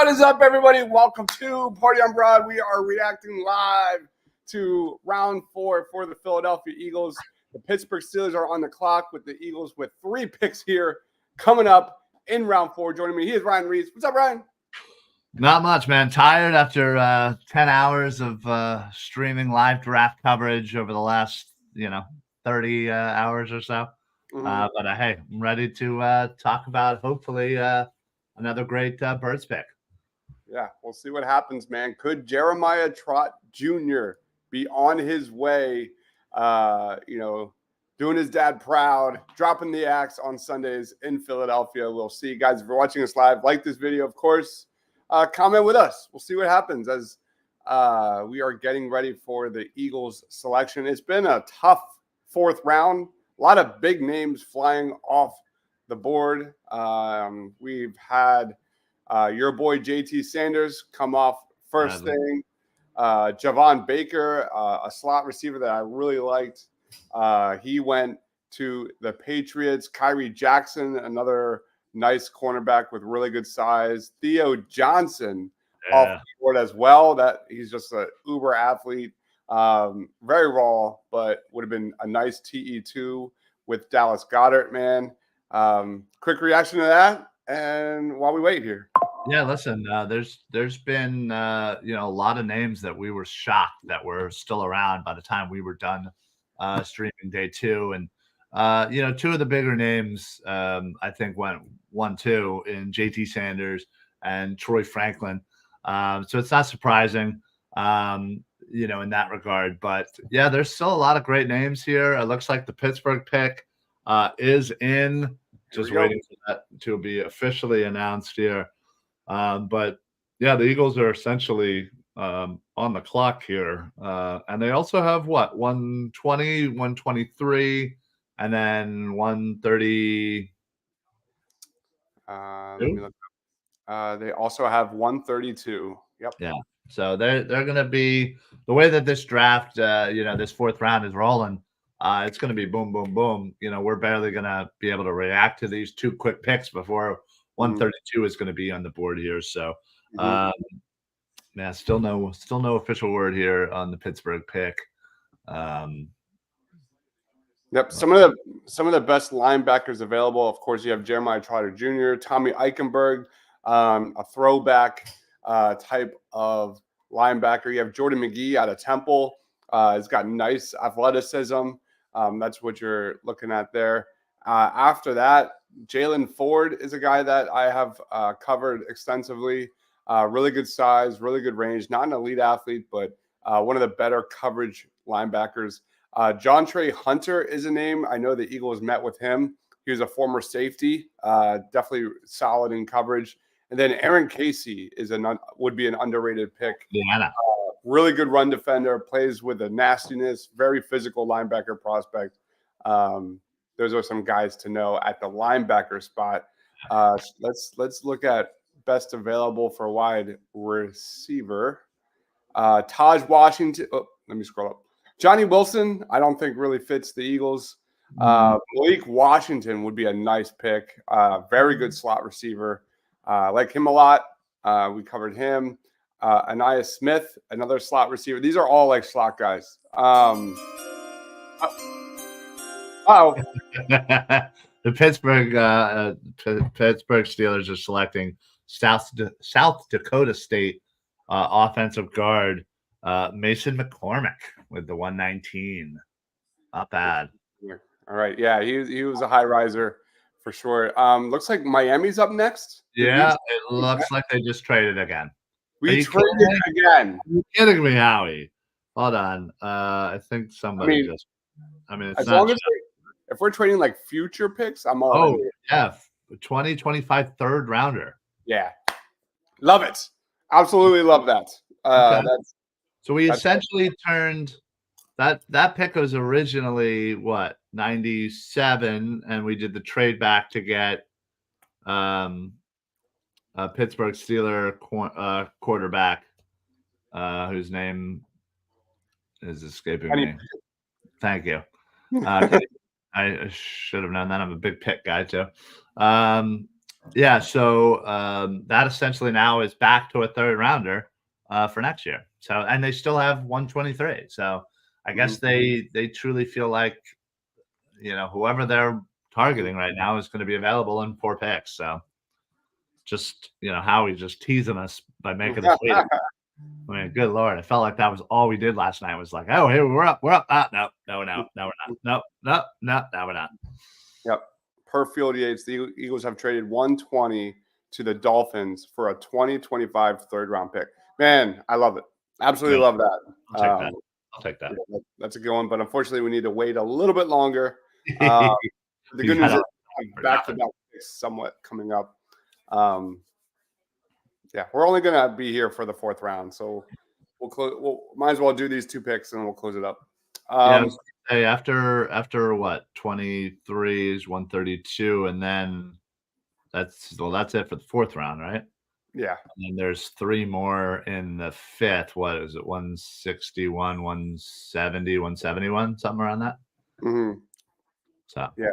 What is up, everybody? Welcome to Party on Broad. We are reacting live to round 4 for the Philadelphia Eagles. The Pittsburgh Steelers are on the clock with the Eagles with 3 picks here coming up in round 4. Joining me, he is Ryan Reeves. What's up, Ryan? Not much, man. Tired after 10 hours of streaming live draft coverage over the last, 30 hours or so. But hey, I'm ready to talk about hopefully another great Birds pick. Yeah, we'll see what happens, man. Could Jeremiah Trott Jr. be on his way, doing his dad proud, dropping the axe on Sundays in Philadelphia? We'll see. Guys, if you're watching us live, like this video, of course. Comment with us. We'll see what happens as we are getting ready for the Eagles selection. It's been a tough 4th round. A lot of big names flying off the board. We've had your boy JT Sanders come off first thing. Javon Baker, a slot receiver that I really liked. He went to the Patriots. Kyrie Jackson, another nice cornerback with really good size. Theo Johnson off the board as well. That he's just an uber athlete. Very raw, but would have been a nice TE2 with Dallas Goedert, man. Quick reaction to that, and while we wait here. Yeah, listen, there's been a lot of names that we were shocked that were still around by the time we were done streaming day 2, and 2 of the bigger names I think went 1-2 in JT Sanders and Troy Franklin. So it's not surprising, in that regard. But yeah, there's still a lot of great names here. It looks like the Pittsburgh pick is in. Just waiting for that to be officially announced here. But yeah, the Eagles are essentially on the clock here. And they also have 120, 123, and then 130. Let me look up. They also have 132. Yep. Yeah. So they're going to be the way that this draft, this 4th round is rolling. It's going to be boom, boom, boom. We're barely going to be able to react to these 2 quick picks before 132 is going to be on the board here. So, still no official word here on the Pittsburgh pick. Yep, some of the best linebackers available. Of course, you have Jeremiah Trotter Jr., Tommy Eichenberg, a throwback type of linebacker. You have Jordan McGee out of Temple. He's got nice athleticism. That's what you're looking at there. After that, Jalen Ford is a guy that I have covered extensively. Really good size, really good range. Not an elite athlete, but one of the better coverage linebackers. John Trey Hunter is a name. I know the Eagles met with him. He was a former safety, definitely solid in coverage. And then Aaron Casey would be an underrated pick. Yeah. Really good run defender, plays with a nastiness, very physical linebacker prospect. Those are some guys to know at the linebacker spot. Let's look at best available for wide receiver. Taj Washington. Oh, let me scroll up. Johnny Wilson, I don't think really fits the Eagles. Malik Washington would be a nice pick. Very good slot receiver. Like him a lot. We covered him. Anaya Smith, another slot receiver. These are all like slot guys. The Pittsburgh Steelers are selecting South Dakota State offensive guard Mason McCormick with the 119. Not bad. All right, yeah, he was a high riser for sure. Looks like Miami's up next. Yeah, it looks like they just traded again. We traded again. Are you kidding me, Howie? Hold on. I think somebody just. I mean, it's as not long as if we're trading like future picks, I'm all. Oh yeah, 2025 3rd rounder. Yeah, love it. Absolutely love that. Okay. So we essentially turned that pick was originally 97, and we did the trade back to get a Pittsburgh Steeler quarterback whose name is escaping me. Thank you. I should have known that. I'm a big pick guy too. Yeah, so that essentially now is back to a third rounder for next year. So and they still have 123. So I Mhm. guess they truly feel like whoever they're targeting right now is going to be available in 4 picks. So just Howie just teasing us by making us wait. I mean, good lord, I felt like that was all we did last night. Was like, oh, hey, we're up. Ah, no, no, no, no, we're not. No, no, no, no, we're not. Yep. Per Field Yates, the Eagles have traded 120 to the Dolphins for a 2025 third round pick. Man, I love it. Absolutely Yeah, love that. I'll take that. I'll take that. Yeah, that's a good one. But unfortunately, we need to wait a little bit longer. Uh, the You good got news is all for back to nothing. back picks somewhat coming up. Um, yeah, we're only going to be here for the fourth round. So we'll close. We'll might as well do these 2 picks and we'll close it up. Yeah, I was gonna say after what 23 is 132, and then that's it for the fourth round, right? Yeah. And then there's 3 more in the fifth. What is it? 161, 170, 171, something around that. Mm-hmm. So Yeah.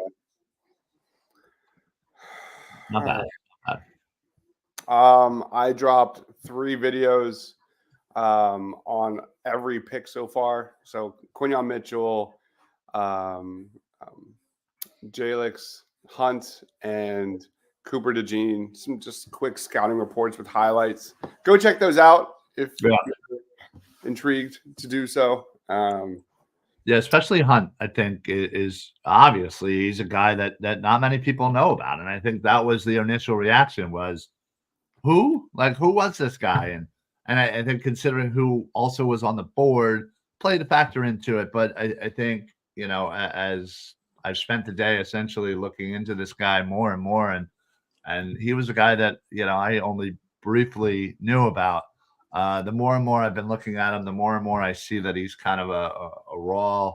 not bad. Not bad. I dropped 3 videos on every pick so far. So Quinyon Mitchell, um, um, Jalix Hunt, and Cooper DeJean. Some just quick scouting reports with highlights. Go check those out if Yeah. you're intrigued to do so. Yeah, especially Hunt, I think is obviously he's a guy that not many people know about, and I think that was the initial reaction was, who? Like, who was this guy? And I think considering who also was on the board played a factor into it. But I think, as I've spent the day essentially looking into this guy more and more, and he was a guy that, I only briefly knew about. The more and more I've been looking at him, the more and more I see that he's kind of a raw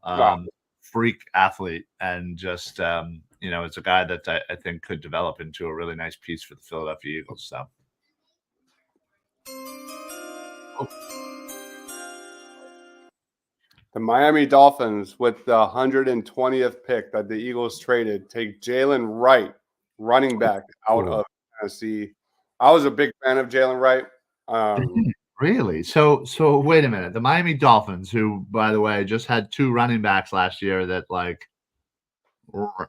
Wow. freak athlete, and just it's a guy that I think could develop into a really nice piece for the Philadelphia Eagles. So The Miami Dolphins, with the 120th pick that the Eagles traded, take Jalen Wright, running back out of Tennessee. I was a big fan of Jalen Wright. Really? So wait a minute. The Miami Dolphins, who by the way just had 2 running backs last year that like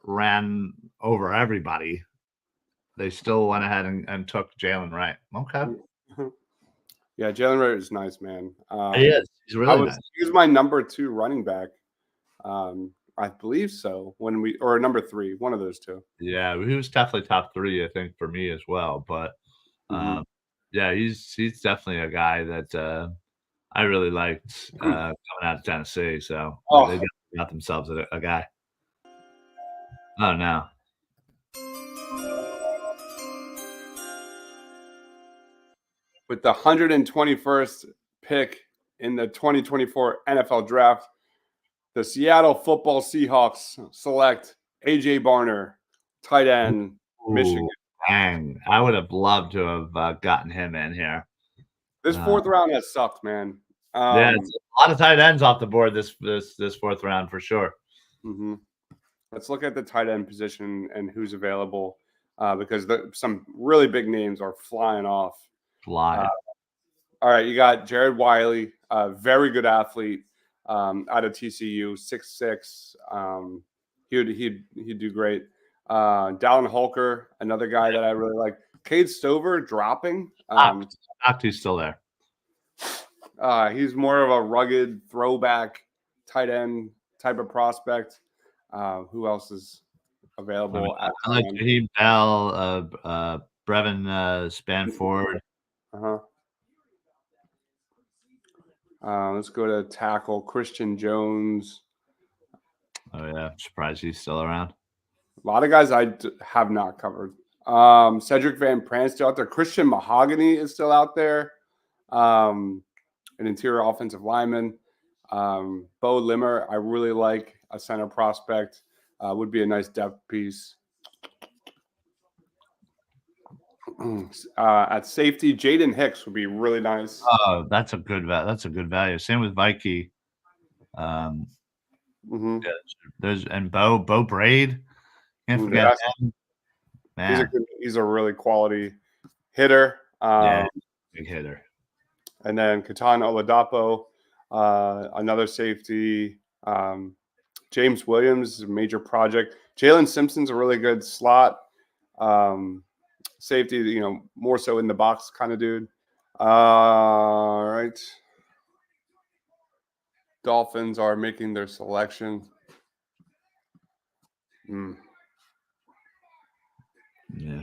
ran over everybody, they still went ahead and took Jalen Wright. Okay. Yeah, Jalen Wright is nice, man. He is. He's really nice. He was my number 2 running back. I believe so. Or number 3, one of those 2. Yeah, he was definitely top 3, I think, for me as well. But Mhm. yeah, he's definitely a guy that I really liked coming out of Tennessee. So Oh, they got themselves a guy. Oh no. with the 121st pick in the 2024 NFL Draft, the Seattle Football Seahawks select AJ Barner, tight end, Michigan. Ooh, dang. I would have loved to have gotten him in here. This Uh, fourth round has sucked, man. yeah, it's a lot of tight ends off the board this fourth round for sure. Mhm. Let's look at the tight end position and who's available, because some really big names are flying off. Fly. All right, you got Jared Wiley, very good athlete, out of TCU, 6'6". He'd do great. Dallin Holker, another guy that I really like. Cade Stover dropping. He's still there. He's more of a rugged throwback tight end type of prospect. Who else is available? I like Jaheim Bell, Brevin Spanford. Uh-huh. Let's go to tackle Christian Jones. Oh yeah, I'm surprised he's still around. A lot of guys have not covered. Cedric Van Pran still out there. Christian Mahogany is still out there. An interior offensive lineman. Bo Limmer, I really like, a center prospect. Would be a nice depth piece. At safety, Jaden Hicks would be really nice. Oh, that's a good value. Same with Vikey. Mm-hmm. Yeah, there's Bo Braid. Can't forget him. Man, he's a really quality hitter. yeah, big hitter. And then Katan Oladapo, another safety. James Williams is a major project. Jalen Simpson's a really good slot safety, more so in the box kind of dude. All right. Dolphins are making their selection. Yeah.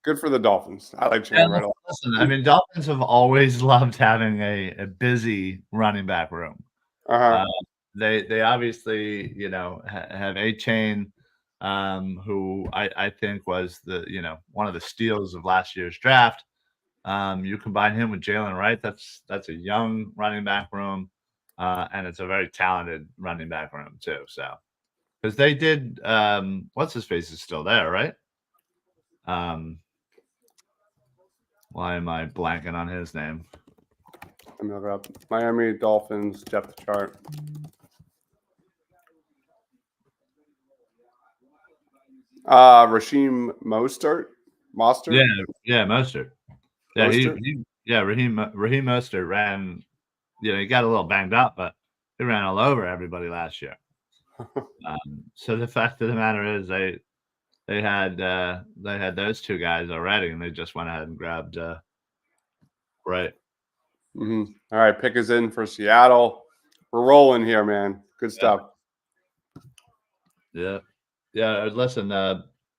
Good for the Dolphins. I like Jalen Red. Listen, I mean, Dolphins have always loved having a busy running back room. Uh-huh. They obviously, have A-Chain, who I think was one of the steals of last year's draft. You combine him with Jalen Wright, that's a young running back room, and it's a very talented running back room too. So, because they did, what's his face is still there, right? Why am I blanking on his name? Let me look it up. Miami Dolphins depth chart. Rasheem Mostert. Yeah, Mostert. Yeah, Mostert? Raheem Mostert ran. He got a little banged up, but he ran all over everybody last year. So the fact of the matter is, they had those two guys already, and they just went ahead and grabbed Right. Mm-hmm. All right, pick is in for Seattle. We're rolling here, man. Good stuff. Yeah. Listen,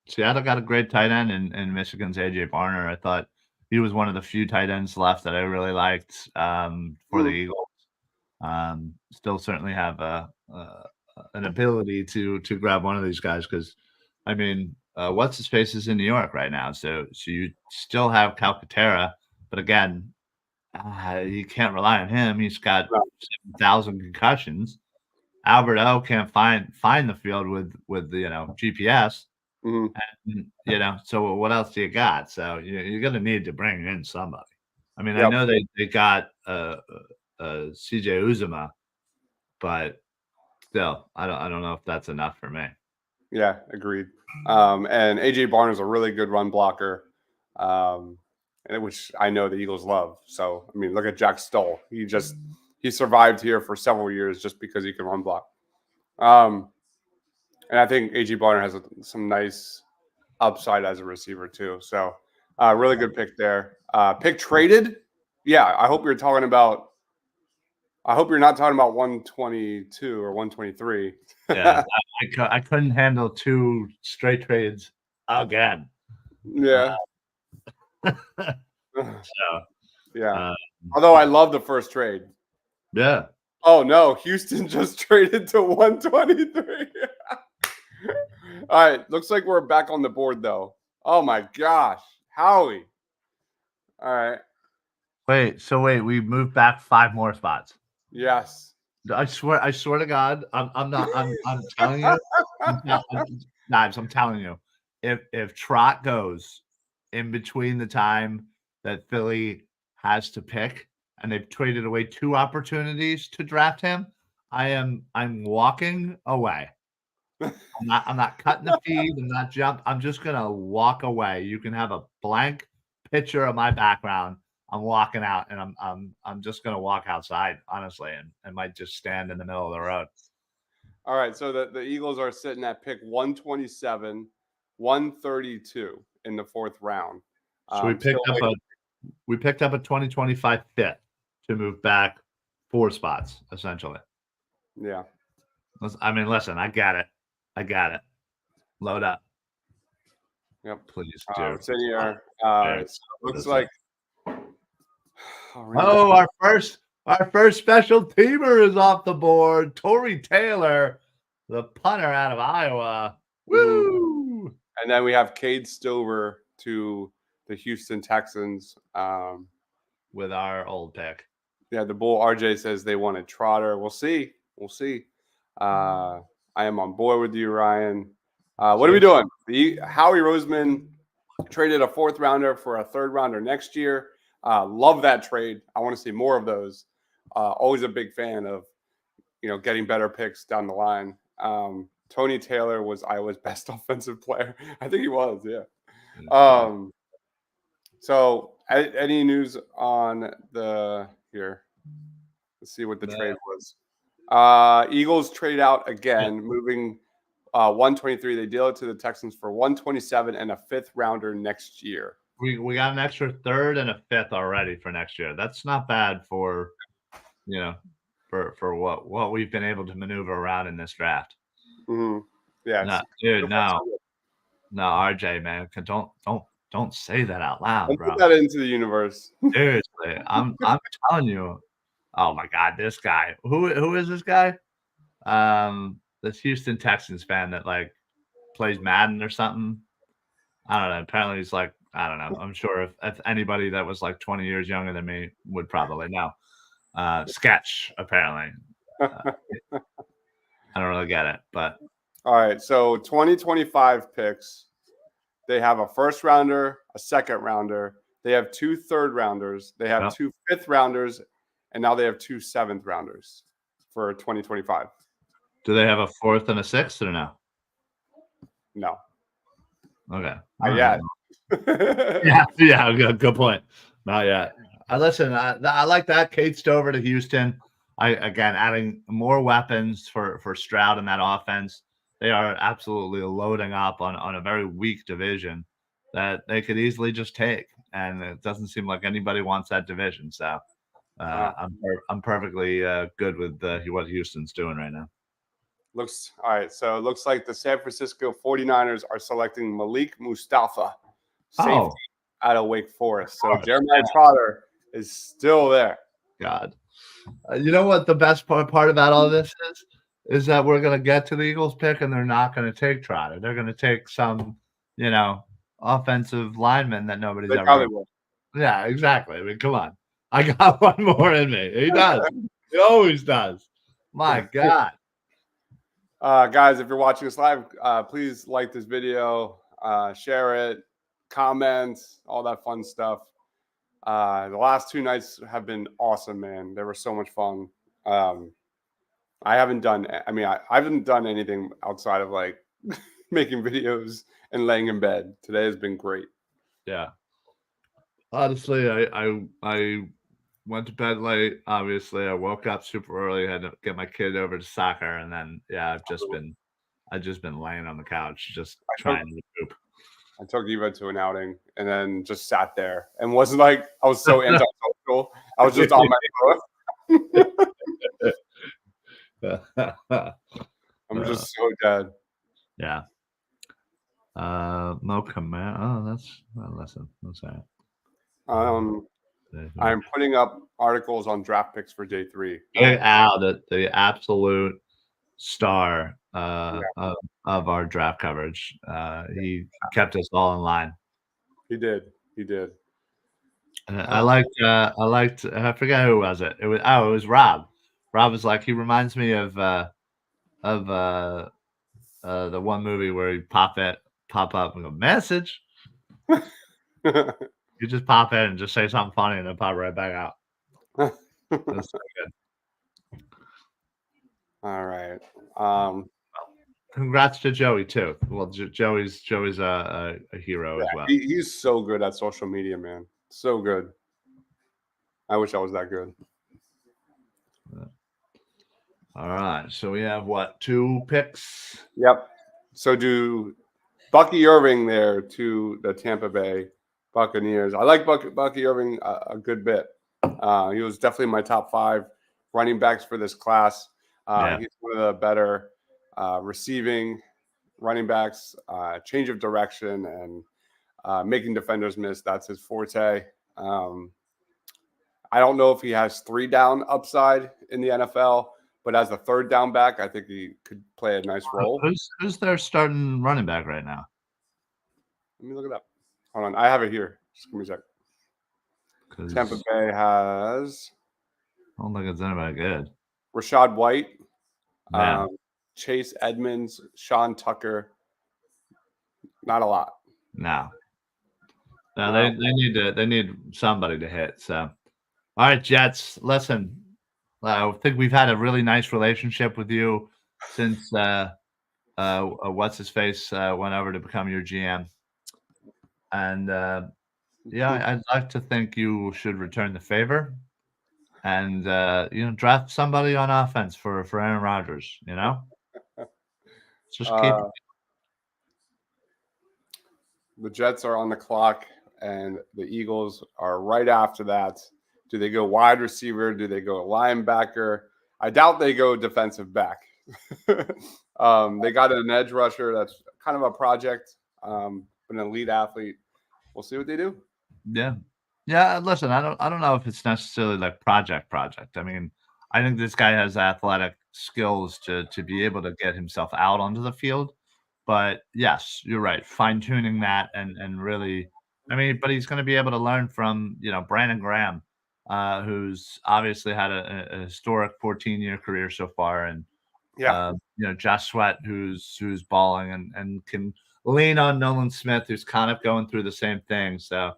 Seattle got a great tight end in Michigan's AJ Barner. I thought he was one of the few tight ends left that I really liked for the Eagles. Still certainly have an ability to grab one of these guys because, I mean, what's his face is in New York right now, so you still have Calcaterra, but again, you can't rely on him. He's got 7,000 concussions. Albert O can't find the field with the GPS. And, so what else do you got? So you're gonna need to bring in somebody. I mean, I know they got CJ Uzuma, but still, I don't know if that's enough for me. Yeah, agreed. And AJ Barner is a really good run blocker, which I know the Eagles love. So I mean, look at Jack Stoll. He survived here for several years just because he can run block. And I think AJ Barner has some nice upside as a receiver too. So really good pick there. Pick traded. Yeah, I hope you're talking about. I hope you're not talking about 122 or 123. Yeah, I couldn't handle 2 straight trades again. Yeah. So, yeah. Although I love the first trade. Yeah. Oh no, Houston just traded to 123. All right, looks like we're back on the board though. Oh my gosh, Howie. All right. Wait, we moved back 5 more spots. Yes. I swear to God, I'm telling you, I'm telling you, if Trot goes in between the time that Philly has to pick, and they've traded away 2 opportunities to draft him, I'm walking away. I'm not cutting the feed. I'm not jump. I'm just gonna walk away. You can have a blank picture of my background. I'm walking out, and I'm just gonna walk outside, honestly, and might just stand in the middle of the road. All right, so the Eagles are sitting at pick 127, 132 in the 4th round. So we picked up a 2025 fifth to move back 4 spots, essentially. Yeah. I mean, listen, I got it. Load up. Yep. Please do. It's in here. So looks like. Oh, our first special teamer is off the board. Tory Taylor, the punter out of Iowa. Woo! And then we have Cade Stover to the Houston Texans. With our old pick. Yeah, the Bull RJ says they wanted Trotter. We'll see. I am on board with you, Ryan. What are we doing? Howie Roseman traded a 4th rounder for a 3rd rounder next year. Love that trade. I want to see more of those. Always a big fan of, getting better picks down the line. Tony Taylor was Iowa's best offensive player. I think he was, yeah. So any news on the here? Let's see what the trade was. Eagles trade out again, moving 123. They deal it to the Texans for 127 and a 5th rounder next year. We got an extra 3rd and a 5th already for next year. That's not bad for, for what we've been able to maneuver around in this draft. Mm-hmm. Yeah, no, dude, no, RJ, man, don't say that out loud, bro. Put that into the universe. Seriously, I'm telling you. Oh my God, this guy. Who is this guy? This Houston Texans fan that like plays Madden or something. I don't know. Apparently he's like, I don't know. I'm sure if anybody that was like 20 years younger than me would probably know. Sketch, apparently. I don't really get it, but all right. So 2025 picks. They have a 1st rounder, a 2nd rounder. They have 2 3rd rounders. They have 2 5th rounders, and now they have 2 7th rounders for 2025. Do they have a 4th and a 6th or no? No. Okay. Not yet. Yeah. Good point. Not yet. Listen. I like that. Kate Stover to Houston. Again adding more weapons for Stroud in that offense. They are absolutely loading up on a very weak division that they could easily just take, and it doesn't seem like anybody wants that division. So I'm perfectly good with what Houston's doing right now. Looks all right. So it looks like the San Francisco 49ers are selecting Malik Mustafa, safety out of Wake Forest. So Jeremiah Trotter is still there. God. You know what the best part about all this is that we're going to get to the Eagles pick and they're not going to take Trotter. They're going to take some, offensive lineman that nobody's ever heard. Yeah, exactly. I mean, come on. I got one more in me. He does. He always does. My God. Guys, if you're watching this live, please like this video, share it, comment, all that fun stuff. The last 2 nights have been awesome, man. They were so much fun. I haven't done anything outside of like making videos and laying in bed. Today has been great. Yeah. Honestly, I went to bed late. Obviously, I woke up super early. Had to get my kid over to soccer, and then I've just been laying on the couch, just trying to poop. I took Eva to an outing and then just sat there and wasn't like I was so antisocial. I was just on my phone. I'm just so dead. Yeah. No command. Oh, listen. What's that? I'm putting up articles on draft picks for day 3. Al, the absolute star of our draft coverage. He kept us all in line. He did. I forget who was it. It was Rob. Rob was like, he reminds me of the one movie where you pop up and go, message. You just pop in and just say something funny and then pop right back out. That's so good. All right. Congrats to Joey too. Well, Joey's a hero as well. He's so good at social media, man. So good. I wish I was that good. All right. So we have 2 picks? Yep. So do Bucky Irving there to the Tampa Bay Buccaneers. I like Bucky Irving a good bit. He was definitely my top 5 running backs for this class. He's one of the better receiving running backs, change of direction, and making defenders miss. That's his forte. I don't know if he has 3 down upside in the NFL, but as a 3rd down back, I think he could play a nice role. Who's their starting running back right now? Let me look it up. Hold on. I have it here. Just give me a sec. Tampa Bay has. I don't think it's anybody good. Rashad White, Chase Edmonds, Sean Tucker. Not a lot. No. They need somebody to hit. So, all right, Jets. Listen, I think we've had a really nice relationship with you since what's his face went over to become your GM. And yeah, I'd like to think you should return the favor and draft somebody on offense for Aaron Rodgers. Just keep. Uh, the Jets are on the clock, and the Eagles are right after that. Do they go wide receiver? Do they go linebacker? I doubt they go defensive back. They got an edge rusher that's kind of a project, but an elite athlete. We'll see what they do. Yeah. Yeah, listen, I don't know if it's necessarily like project. I mean, I think this guy has athletic skills to be able to get himself out onto the field. But yes, you're right. Fine tuning that and really, I mean, but he's going to be able to learn from, Brandon Graham, who's obviously had a historic 14-year career so far, and Yeah. Josh Sweat, who's balling and can lean on Nolan Smith, who's kind of going through the same thing. So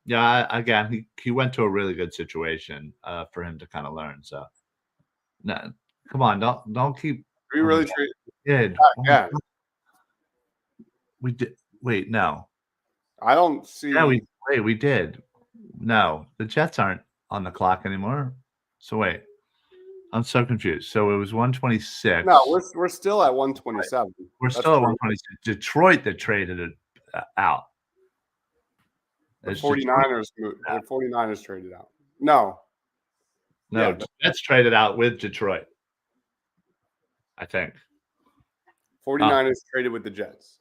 yeah, again, he went to a really good situation for him to kind of learn. So no, come on, don't keep. We Oh my really God, treat. we did. Oh my Yeah. God, we did. Wait, no. I don't see. Yeah, we did. No, the Jets aren't on the clock anymore. So wait, I'm so confused. So it was 126. No, we're still at 127. We're That's still at where 126. Detroit that traded it out. the It's Detroit. 49ers. The 49ers traded out. No. No, Yeah, the Jets traded out with Detroit, I think. 49ers traded with the Jets.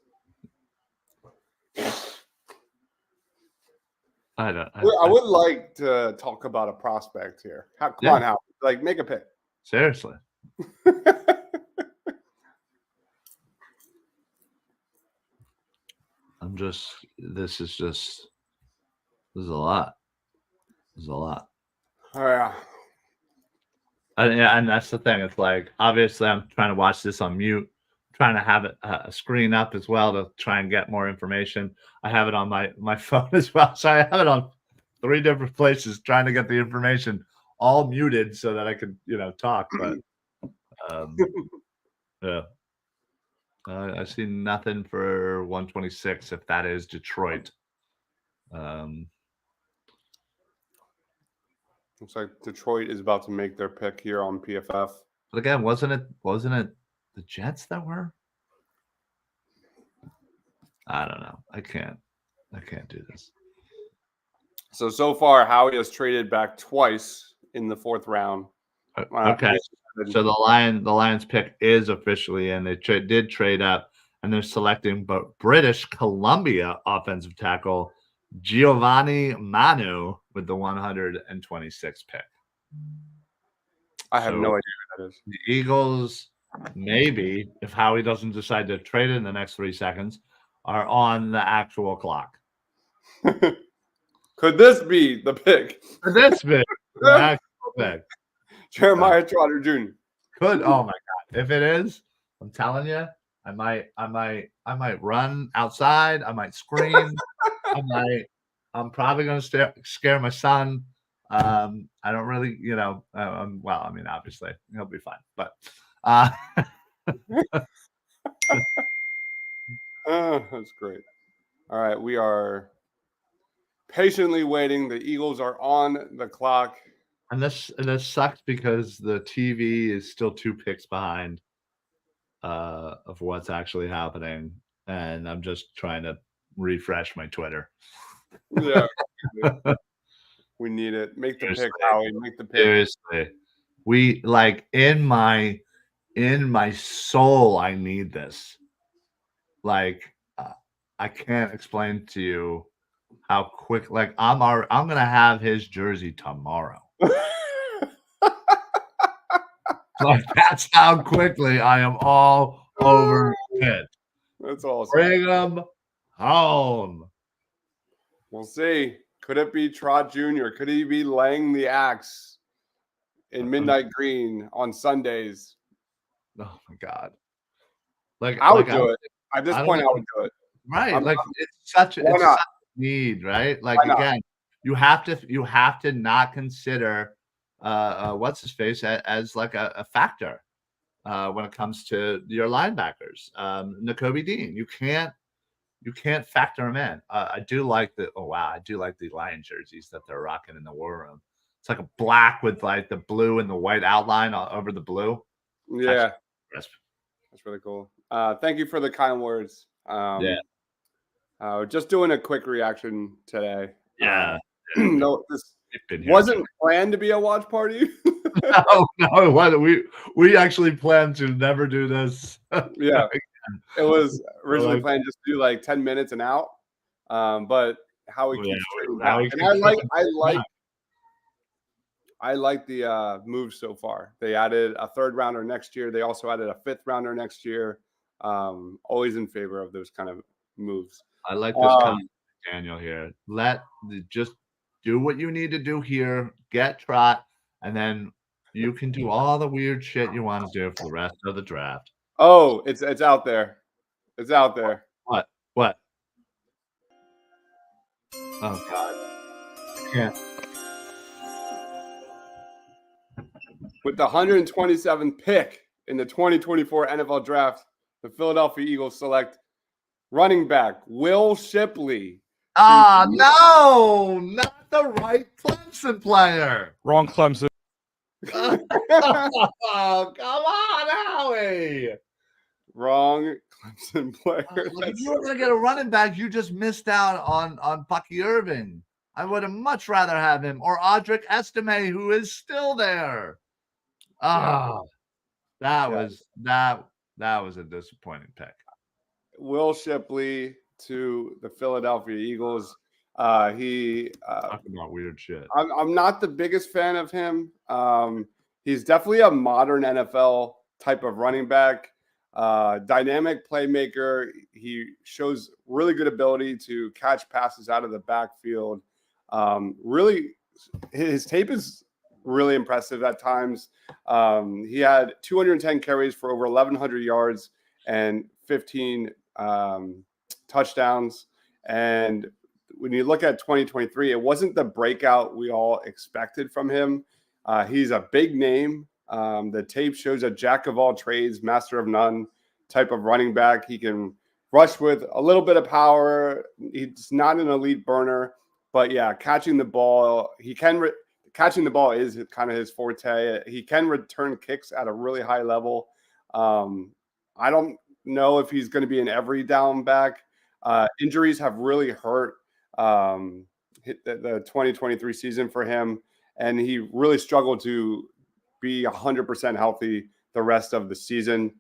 I don't. I would like to talk about a prospect here. Come on, Hal. Like, make a pick. Seriously. This is a lot. This is a lot. Oh, yeah. And that's the thing. It's like, obviously, I'm trying to watch this on mute, trying to have it a screen up as well to try and get more information. I have it on my phone as well. So I have it on 3 different places trying to get the information all muted so that I could, talk. But yeah. I see nothing for 126 if that is Detroit. Looks like Detroit is about to make their pick here on PFF. But again, wasn't it the Jets that were? I don't know. I can't do this. So far, Howie has traded back twice in the 4th round. Okay. So the Lions pick is officially in. They did trade up, and they're selecting British Columbia offensive tackle Giovanni Manu with the 126th pick. I have no idea who that is. The Eagles, maybe, if Howie doesn't decide to trade it in the next 3 seconds, are on the actual clock. Could this be the pick? Could this be the actual pick? Jeremiah Trotter Jr. Could. Oh my God! If it is, I'm telling you, I might run outside. I might scream. I'm probably going to scare my son. I don't really, well, I mean, obviously he'll be fine, but that's great. All right, we are patiently waiting. The Eagles are on the clock. And this sucks because the TV is still 2 picks behind of what's actually happening, and I'm just trying to refresh my Twitter. Yeah, we need it. Make the pick, Howie. Make the pick. Seriously, we like in my soul. I need this. Like, I can't explain to you how quick. Like, I'm gonna have his jersey tomorrow. Like, that's how quickly I am all over it. That's awesome. Bring them home. We'll see. Could it be Trot Jr.? Could he be laying the axe in midnight green on Sundays? Oh my God! Like, I would do it. At this point, I would do it. Right? It's such a need, right? Like, again, you have to not consider what's his face as like a factor when it comes to your linebackers. Nakobe Dean, you can't you can't factor him in. I do like the I do like the Lion jerseys that they're rocking in the War Room. It's like a black with like the blue and the white outline over the blue. Yeah, Crisp. that's really cool. Thank you for the kind words. Yeah. Just doing a quick reaction today. Yeah. No, this Been here wasn't planned to be a watch party. No, it wasn't. We actually planned to never do this. Yeah, it was originally like- planned just to do like 10 minutes and out. But Howie Yeah, keeps trading Howie back. And keeps I like the moves so far. They added a 3rd rounder next year. They also added a 5th rounder next year. Always in favor of those kind of moves. I like this comment, Daniel here. Just do what you need to do here, get Trot, and then you can do all the weird shit you want to do for the rest of the draft. Oh, it's out there. It's out there. What? Oh God. I can't. With the 127th pick in the 2024 NFL Draft, the Philadelphia Eagles select running back Will Shipley. No, not the right Clemson player. Wrong Clemson. Oh, come on, Howie. Wrong Clemson player. If you were going to get a running back, you just missed out on Bucky Irving. I would have much rather have him or Audric Estime, who is still there. Oh, that was a disappointing pick. Will Shipley to the Philadelphia Eagles. Talking about weird shit. I'm not the biggest fan of him. He's definitely a modern NFL type of running back. Dynamic playmaker. He shows really good ability to catch passes out of the backfield. Really, his tape is really impressive at times. He had 210 carries for over 1,100 yards and 15 touchdowns. And when you look at 2023, it wasn't the breakout we all expected from him. He's a big name. The tape shows a jack of all trades, master of none type of running back. He can rush with a little bit of power. He's not an elite burner, but yeah, catching the ball, catching the ball is kind of his forte. He can return kicks at a really high level. I don't know if he's going to be an every down back. Injuries have really hurt the 2023 season for him, and he really struggled to be 100% healthy the rest of the season.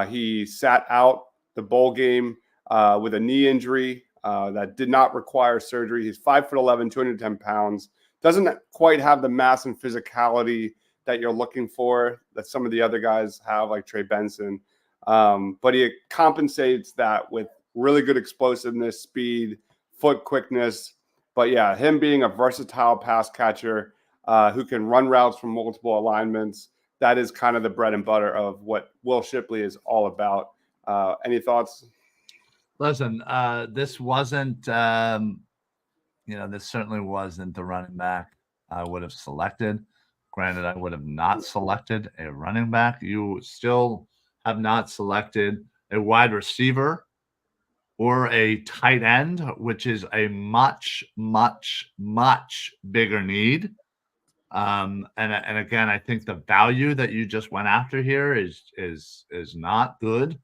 He sat out the bowl game with a knee injury that did not require surgery. He's 5'11", 210 pounds. Doesn't quite have the mass and physicality that you're looking for that some of the other guys have, like Trey Benson. But he compensates that with really good explosiveness, speed, foot quickness. But yeah, him being a versatile pass catcher who can run routes from multiple alignments, that is kind of the bread and butter of what Will Shipley is all about. Any thoughts? Listen, this wasn't, this certainly wasn't the running back I would have selected. Granted, I would have not selected a running back. You still have not selected a wide receiver or a tight end, which is a much, much, much bigger need. And again, I think the value that you just went after here is not good.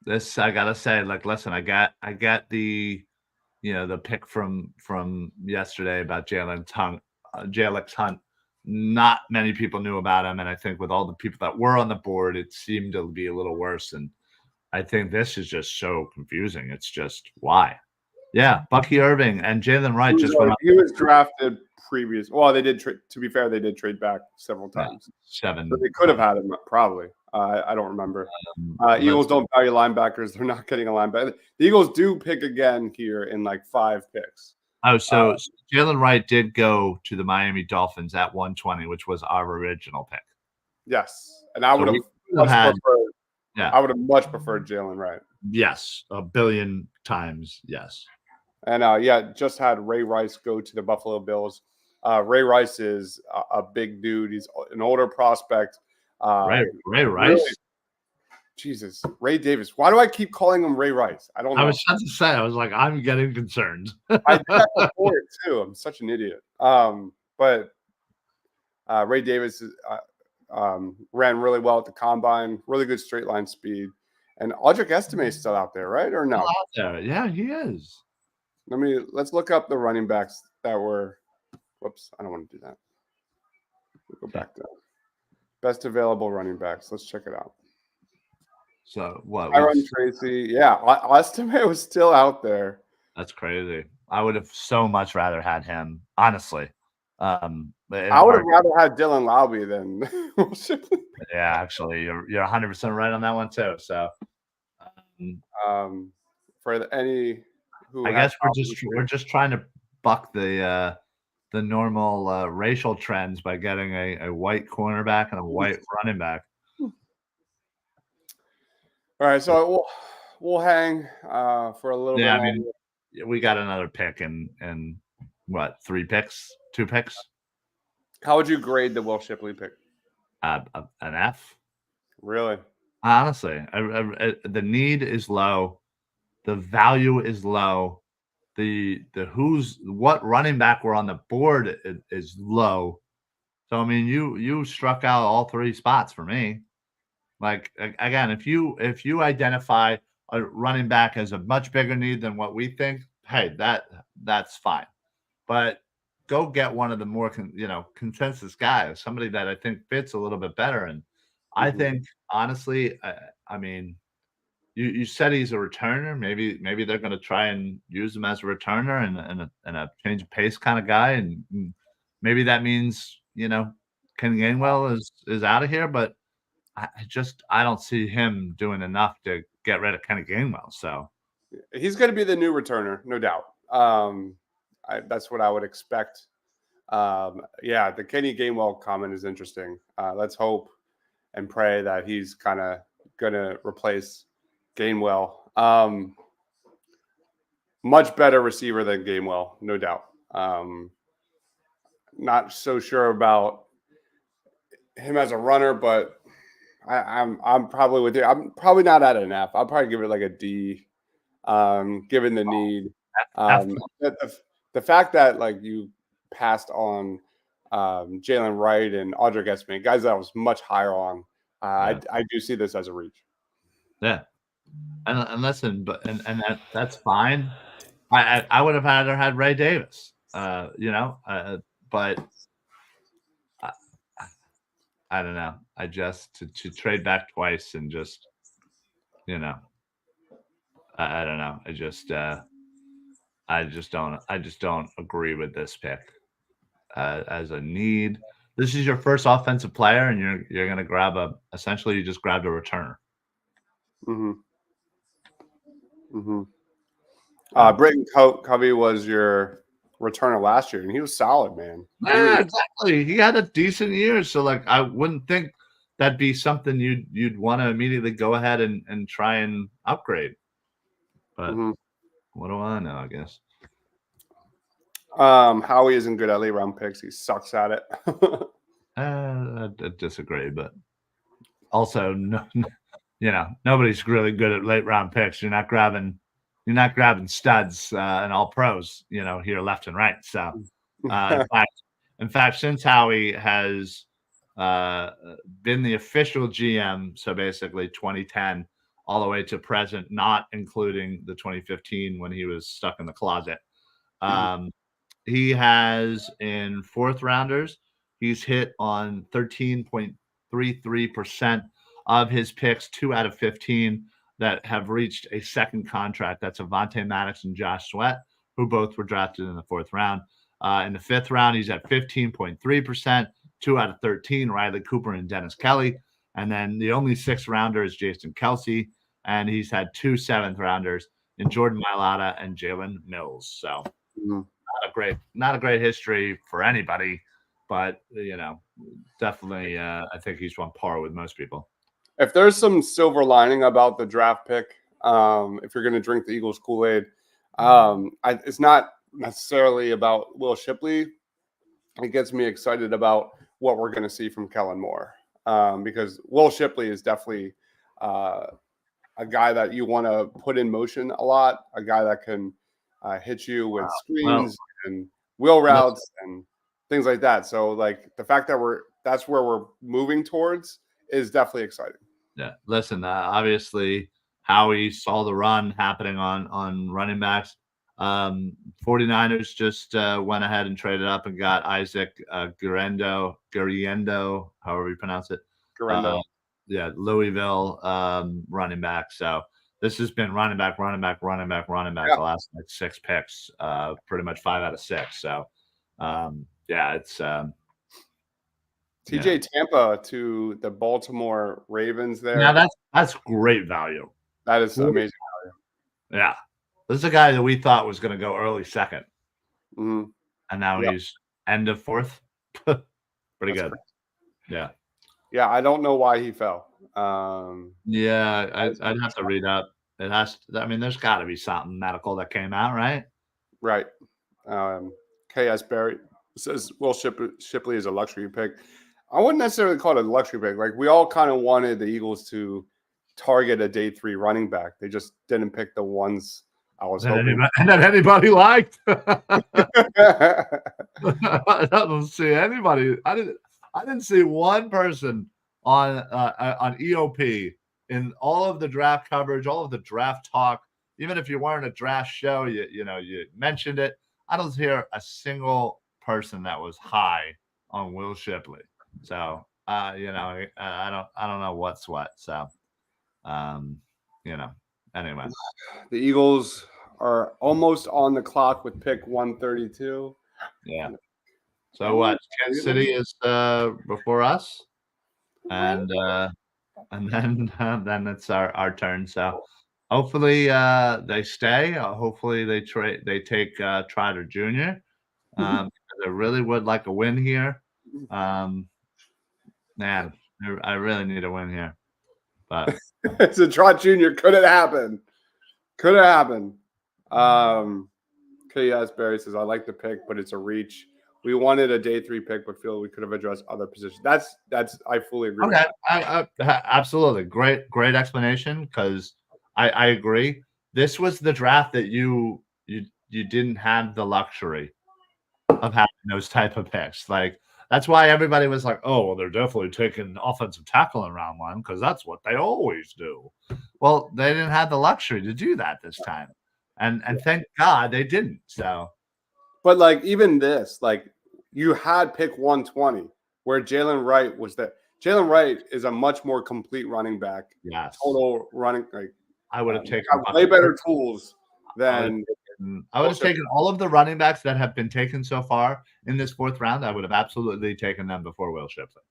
This I gotta say, like, listen, I got the, the pick from yesterday about Jalen Hunt. Not many people knew about him, and I think with all the people that were on the board, it seemed to be a little worse. And I think this is just so confusing. It's just why. Yeah, Bucky Irving and Jalen Wright just went up. He was drafted previous. Well, they did. To be fair, they did trade back several times. 7. So they could have had him probably. I don't remember. Eagles don't value linebackers. They're not getting a linebacker. The Eagles do pick again here in like 5 picks. Oh, so Jalen Wright did go to the Miami Dolphins at 120, which was our original pick. Yes, and I would have preferred. Yeah, I would have much preferred Jalen Wright. Yes, a billion times. Yes. And just had Ray Rice go to the Buffalo Bills. Ray Rice is a big dude. He's an older prospect. Ray Rice. Really, Jesus, Ray Davis. Why do I keep calling him Ray Rice? I don't know. I was about to say, I was like, I'm getting concerned. I did that before too. I'm such an idiot. But Ray Davis ran really well at the combine, really good straight line speed. And Audric Estime is still out there, right? Or no? Out there. Yeah, he is. Let's look up the running backs that were. Whoops, I don't want to do that. We'll go back to best available running backs. Let's check it out. So what? Tyron Tracy, yeah, Estime was still out there. That's crazy. I would have so much rather had him, honestly. I would have rather had Dylan Lowby than Will Shipley. Yeah, actually, you're 100% right on that one too. So, for any who I guess we're just trying to buck the normal racial trends by getting a white cornerback and a white running back. All right, so we'll hang for a little bit. I mean, we got another pick and what, 2 picks? How would you grade the Will Shipley pick? An F. Really? Honestly, the need is low, the value is low, what running back were on the board is low. So I mean, you struck out all 3 spots for me. Like, again, if you identify a running back as a much bigger need than what we think, hey, that's fine. But go get one of the more consensus guys, somebody that I think fits a little bit better. And I think, honestly, I mean, you said he's a returner. Maybe they're going to try and use him as a returner and a change of pace kind of guy. And maybe that means, Ken Gainwell is out of here, but I don't see him doing enough to get rid of Kenny Gainwell. So he's going to be the new returner, no doubt. That's what I would expect. Yeah, the Kenny Gainwell comment is interesting. Let's hope and pray that he's kind of going to replace Gainwell. Much better receiver than Gainwell, no doubt. Not so sure about him as a runner, but I'm probably with you. I'm probably not at an F. I'll probably give it like a D, given the need. The fact that like you passed on Jalen Wright and Audric Estime, guys that I was much higher on, I do see this as a reach. Yeah, and listen, but that's fine. I would have rather had Ray Davis, but I don't know. I just to trade back twice and just, I don't know. I just don't agree with this pick as a need. This is your first offensive player, and you're going to grab essentially you just grabbed a returner. Britton Covey was your returner last year, and he was solid, man. Yeah, exactly. He had a decent year, so like I wouldn't think that'd be something you'd want to immediately go ahead and try and upgrade. But what do I know? I guess. Howie isn't good at late round picks. He sucks at it. I disagree, but also nobody's really good at late round picks. You're not grabbing studs and all pros, here left and right. So, in fact, since Howie has been the official GM, so basically 2010 all the way to present, not including the 2015 when he was stuck in the closet. He has in 4th rounders, he's hit on 13.33% of his picks, 2 out of 15 that have reached a second contract. That's Avonte Maddox and Josh Sweat, who both were drafted in the 4th round. In the 5th round, he's at 15.3%, 2 out of 13, Riley Cooper and Dennis Kelly. And then the only 6th rounder is Jason Kelsey, and he's had 2 7th rounders in Jordan Mailata and Jalen Mills. So not a great history for anybody, but definitely I think he's on par with most people. If there's some silver lining about the draft pick, if you're going to drink the Eagles Kool-Aid, it's not necessarily about Will Shipley. It gets me excited about what we're going to see from Kellen Moore, because Will Shipley is definitely a guy that you want to put in motion a lot, a guy that can hit you with screens and wheel routes and things like that. So like the fact that that's where we're moving towards is definitely exciting. Yeah. Listen, obviously Howie saw the run happening on running backs. 49ers just went ahead and traded up and got Isaac Guriendo, however you pronounce it. Guriendo. Yeah, Louisville running back. So this has been running back the last like 6 picks, pretty much 5 out of 6. So yeah, it's TJ Tampa to the Baltimore Ravens there. Now that's great value. That is amazing value. Yeah. This is a guy that we thought was going to go early second. Mm-hmm. And now he's end of fourth. Pretty good. Crazy. Yeah. Yeah, I don't know why he fell. Yeah, I'd have to read up. It has to, I mean, there's got to be something medical that came out, right? Right. K.S. Barry says Will Shipley is a luxury pick. I wouldn't necessarily call it a luxury pick. Like we all kind of wanted the Eagles to target a day 3 running back. They just didn't pick the ones I was hoping. That anybody liked. I don't see anybody. I didn't see one person on EOP in all of the draft coverage, all of the draft talk. Even if you weren't a draft show, you mentioned it. I don't hear a single person that was high on Will Shipley. So I don't know what's what. So anyway. The Eagles are almost on the clock with pick 132. Yeah. So what? Kansas City is before us, and then it's our turn. So hopefully they stay. Hopefully they take Trotter Jr. I really would like a win here. Man, I really need a win here. But it's a Trot Jr. Could it happen? Could it happen? K.S. Barry says, I like the pick, but it's a reach. We wanted a day 3 pick, but feel we could have addressed other positions. That's I fully agree. Okay, with that. Absolutely. Great explanation, because I agree. This was the draft that you didn't have the luxury of having those type of picks. Like that's why everybody was like, oh, well, they're definitely taking offensive tackle in round 1 because that's what they always do. Well, they didn't have the luxury to do that this time. And thank God they didn't. So, but like even this, like you had pick 120 where Jalen Wright was there. Jalen Wright is a much more complete running back. Yes. Total running. Like I would have taken way better tools than. I would have taken all of the running backs that have been taken so far in this 4th round. I would have absolutely taken them before Will Shipley.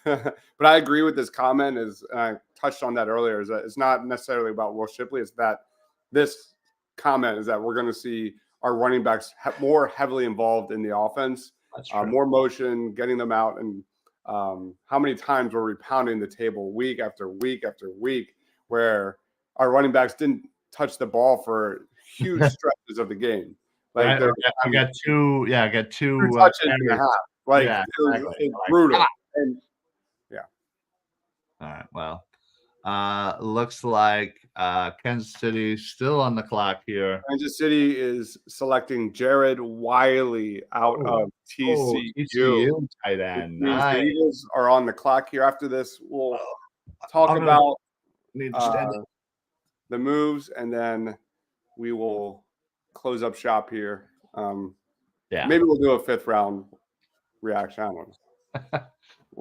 But I agree with this comment. I touched on that earlier. Is that it's not necessarily about Will Shipley. It's that this comment is that we're going to see our running backs more heavily involved in the offense, more motion, getting them out, and how many times were we pounding the table week after week after week where our running backs didn't touch the ball for huge stretches of the game. Like I got two touches and a half. Like it's brutal. And yeah. All right. Well, looks like Kansas City still on the clock here. Kansas City is selecting Jared Wiley out of TCU. Tight end. Nice. The Eagles are on the clock here. After this, we'll talk about the moves, and then we will close up shop here. Maybe we'll do a 5th round reaction. I don't know.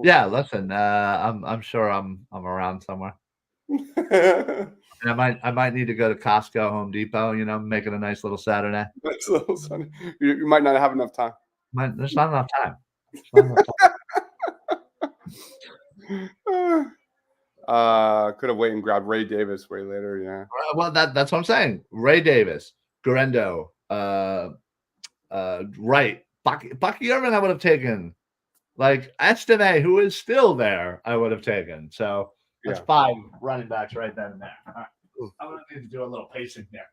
Yeah, listen, I'm sure I'm around somewhere. And I might need to go to Costco, Home Depot, make it a nice little Saturday. Nice little Sunday. You might not have enough time. There's not enough time. Could have waited and grabbed Ray Davis way later. Yeah. Well, that's what I'm saying. Ray Davis, Guriendo, Wright, Bucky Irvin, I would have taken. Like Estime, who is still there, I would have taken. So that's 5 running backs right then and there. All right. I'm going to need to do a little pacing there.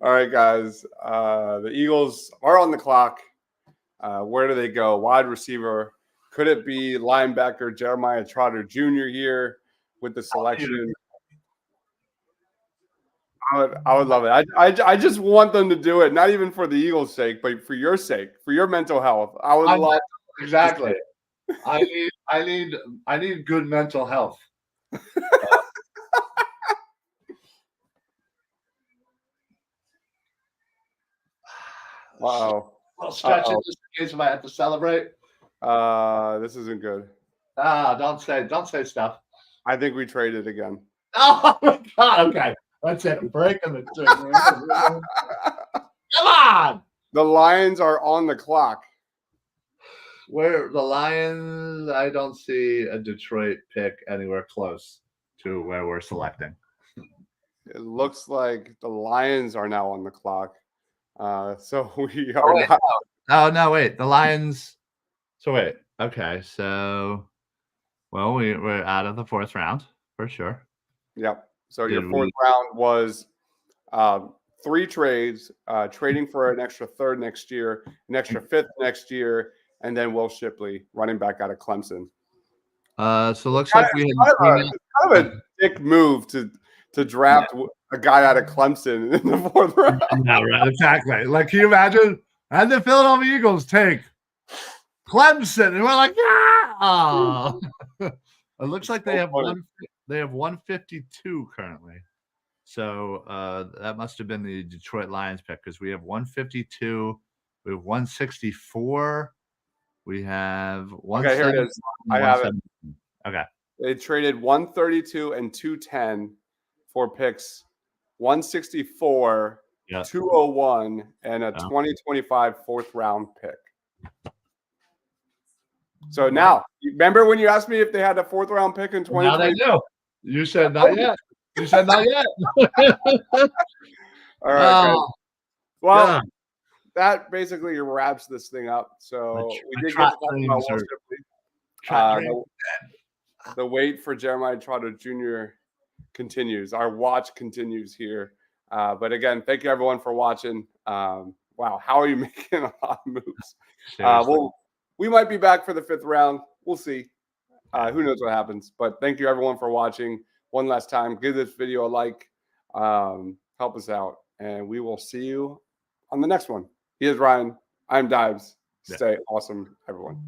All right, guys. The Eagles are on the clock. Where do they go? Wide receiver. Could it be linebacker Jeremiah Trotter Jr. here with the selection? I would love it. I just want them to do it, not even for the Eagles' sake, but for your sake, for your mental health. I would love exactly. I need good mental health. Uh-oh. A little stretching just in case if I have to celebrate. This isn't good. Don't say stuff. I think we traded again. Oh my God. Okay. Let's hit a break on the Come on. The Lions are on the clock. Where the Lions, I don't see a Detroit pick anywhere close to where we're selecting. It looks like the Lions are now on the clock. So we are not. Oh, no, wait. The Lions. So, wait. Okay. So, well, we're out of the 4th round for sure. Yep. So your 4th round was 3 trades, trading for an extra 3rd next year, an extra 5th next year, and then Will Shipley, running back out of Clemson. So it looks like we had kind of a dick move to draft a guy out of Clemson in the 4th round. Yeah, right. Exactly. Like, can you imagine? And the Philadelphia Eagles take Clemson, and we're like, yeah. It looks like they have 152 currently. So that must have been the Detroit Lions pick because we have 152, we have 164, we have 1. Okay, here it is. I have it. Okay. They traded 132 and 210 for picks 164, 201, and a 2025 4th round pick. So now, remember when you asked me if they had a 4th round pick in 2020? Now they do. You said not yet. You said not yet. All right. Well, that basically wraps this thing up. So we did get to talk about Will Shipley. The wait for Jeremiah Trotter Jr. continues. Our watch continues here. But again, thank you everyone for watching. Wow, how are you making a lot of moves? We might be back for the 5th round. We'll see. Who knows what happens? But thank you everyone for watching. One last time, give this video a like. Help us out. And we will see you on the next one. He is Ryan. I'm Dives. Stay awesome, everyone.